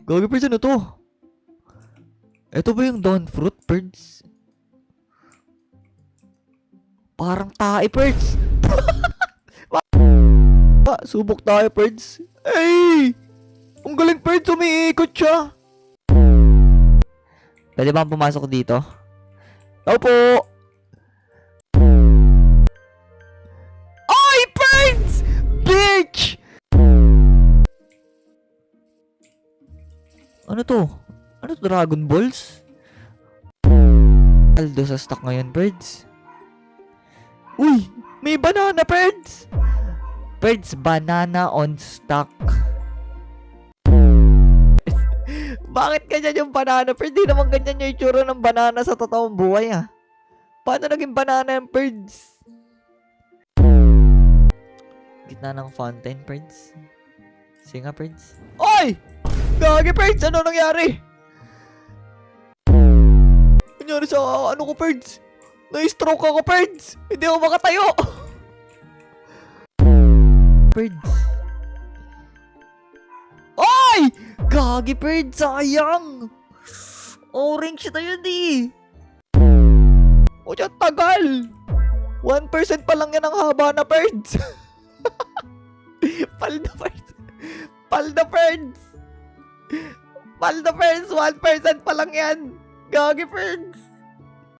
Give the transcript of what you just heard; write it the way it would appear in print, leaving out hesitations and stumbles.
Gagi, Perds, ano to? Ito ba yung dawn fruit, Perds? Parang tae, Perds. Subok tayo, Perds. Ay! Ang galing, Perds. Umiikot siya. Pwede ba pumasok dito? Tao po! Ay, Perds! Bitch! Ano to? Ano to, Dragon Balls? Aldo sa stock ngayon, Perds. Uy! May banana, Perds! Perds, banana on stock. Bakit ganyan yung banana, Perds? Di naman ganyan yung itsura ng banana sa totoong buhay, ah. Paano naging banana yung Perds? Gitna ng fountain, Perds. Sige nga, Perds. Oy! Gagi, Perds! Ano nangyari? Nangyari sa ano ko, Perds? Na-stroke ako, Perds! Hindi ako makatayo! Perds. Oy! Gagi, Perds! Sayang! Orange na yun, eh! O, dyan, tagal! 1% pa lang yan ang haba na, Perds! Palda, Perds! Palda, Perds! Palda, Perds! 1% pa lang yan! Gagi, Perds!